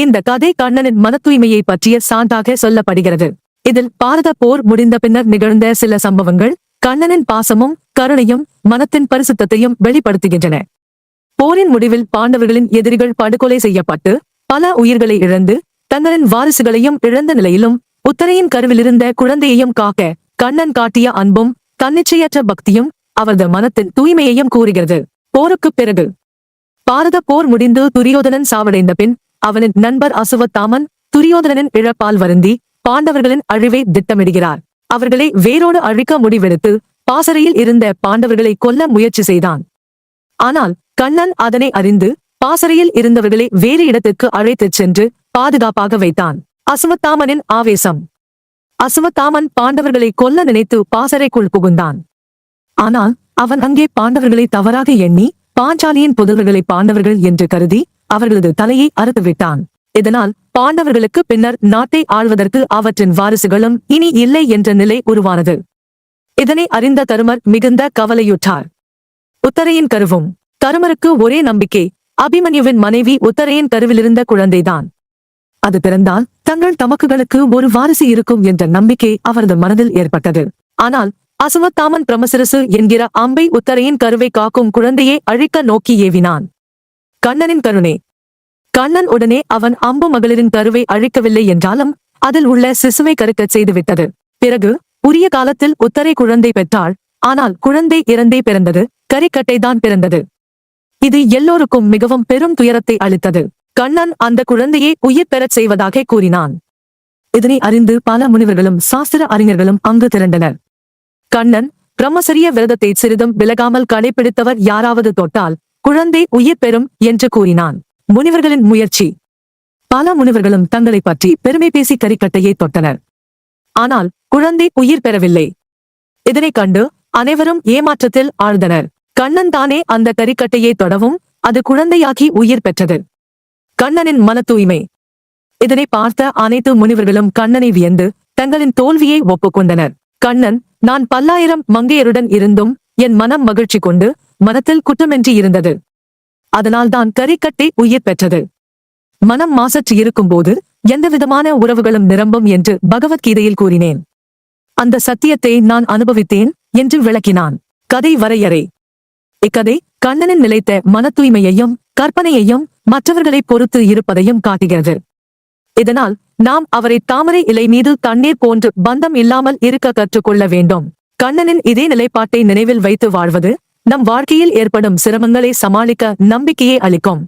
இந்த கதை கண்ணனின் மன தூய்மையை பற்றிய சான்றாக சொல்லப்படுகிறது. இதில் பாரத போர் முடிந்த பின்னர் நிகழ்ந்த சில சம்பவங்கள் கண்ணனின் பாசமும் கருணையும் மனத்தின் பரிசுத்தத்தையும் வெளிப்படுத்துகின்றன. போரின் முடிவில் பாண்டவர்களின் எதிரிகள் படுகொலை செய்யப்பட்டு பல உயிர்களை இழந்து தங்களின் வாரிசுகளையும் இழந்த நிலையிலும் உத்தரையின் கருவிலிருந்த குழந்தையையும் காக்க கண்ணன் காட்டிய அன்பும் தன்னிச்சையற்ற பக்தியும் அவரது மனத்தின் தூய்மையையும் கூறுகிறது. போருக்குப் பிறகு பாரத போர் முடிந்து துரியோதனன் சாவடைந்த பின் அவனின் நண்பர் அசுவத்தாமன் துரியோதனனின் இழப்பால் வருந்தி பாண்டவர்களின் அழிவை திட்டமிடுகிறார். அவர்களை வேரோடு அழிக்க முடிவெடுத்து பாசறையில் இருந்த பாண்டவர்களை கொல்ல முயற்சி செய்தான். ஆனால் கண்ணன் அதனை அறிந்து பாசறையில் இருந்தவர்களை வேறு இடத்துக்கு அழைத்துச் சென்று பாதுகாப்பாக வைத்தான். அசுவத்தாமனின் ஆவேசம். அசுவத்தாமன் பாண்டவர்களை கொல்ல நினைத்து பாசறைக்குள் புகுந்தான். ஆனால் அவன் அங்கே பாண்டவர்களை தவறாக எண்ணி பாஞ்சாலியின் புதல்வர்களை பாண்டவர்கள் என்று கருதி அவர்களது தலையை அறுத்துவிட்டான். இதனால் பாண்டவர்களுக்கு பின்னர் நாட்டை ஆள்வதற்கு அவற்றின் வாரிசுகளும் இனி இல்லை என்ற நிலை உருவானது. இதனை அறிந்த தருமர் மிகுந்த கவலையுற்றார். உத்தரையின் கருவும். தருமருக்கு ஒரே நம்பிக்கை அபிமன்யுவின் மனைவி உத்தரையின் கருவிலிருந்த குழந்தைதான். அது பிறந்தால் தங்கள் தமக்குகளுக்கு ஒரு வாரிசு இருக்கும் என்ற நம்பிக்கை அவரது மனதில் ஏற்பட்டது. ஆனால் அசுவத்தாமன் பிரமசிரசு என்கிற அம்பை உத்தரையின் கருவை காக்கும் குழந்தையை அழிக்க நோக்கி ஏவினான். கண்ணனின் கருணை. கண்ணன் உடனே அவன் அம்பு மகளிரின் கருவை அழிக்கவில்லை என்றாலும் அதில் உள்ள சிசுவை கருக்கச் செய்துவிட்டது. பிறகு உரிய காலத்தில் உத்தரை குழந்தை பெற்றாள். ஆனால் குழந்தை இறந்தே பிறந்தது, கரிக்கட்டைதான் பிறந்தது. இது எல்லோருக்கும் மிகவும் பெரும் துயரத்தை அளித்தது. கண்ணன் அந்த குழந்தையை உயிர் பெறச் செய்வதாக கூறினான். இதனை அறிந்து பல முனிவர்களும் சாஸ்திர அறிஞர்களும் அங்கு திரண்டனர். கண்ணன் பிரம்மசரிய விரதத்தை சிறிதும் விலகாமல் கடைபிடித்தவர் யாராவது தொட்டால் குழந்தை உயிர் பெறும் என்று கூறினான். முனிவர்களின் முயற்சி. பல முனிவர்களும் தங்களை பற்றி பெருமை பேசி கரிக்கட்டையை தொட்டனர். ஆனால் குழந்தை உயிர் பெறவில்லை. இதனைக் கண்டு அனைவரும் ஏமாற்றத்தில் ஆழ்ந்தனர். கண்ணன் தானே அந்த கரிக்கட்டையை தொடவும் அது குழந்தையாகி உயிர் பெற்றது. கண்ணனின் மன தூய்மை. இதனை பார்த்த அனைத்து முனிவர்களும் கண்ணனை வியந்து தங்களின் தோல்வியை ஒப்புக்கொண்டனர். கண்ணன், நான் பல்லாயிரம் மங்கையருடன் இருந்தும் என் மனம் மகிழ்ச்சி கொண்டு மனத்தில் குற்றமின்றி இருந்தது. அதனால்தான் கரிக்கட்டை உயிர் பெற்றது. மனம் மாசற்று இருக்கும்போது எந்தவிதமான உறவுகளும் நிரம்பும் என்று பகவத்கீதையில் கூறினேன். அந்த சத்தியத்தை நான் அனுபவித்தேன் என்று விளக்கினான். கதை வரையறை. இக்கதை கண்ணனின் நிலைத்த மன தூய்மையையும் கற்பனையையும் மற்றவர்களை பொறுத்து இருப்பதையும் காட்டுகிறது. இதனால் நாம் அவரை தாமரை இலை மீது தண்ணீர் போன்று பந்தம் இல்லாமல் இருக்க கற்றுக்கொள்ள வேண்டும். கண்ணனின் இதே நிலைப்பாட்டை நினைவில் வைத்து வாழ்வது நம் வாழ்க்கையில் ஏற்படும் சிரமங்களை சமாளிக்க நம்பிக்கையை அளிக்கும்.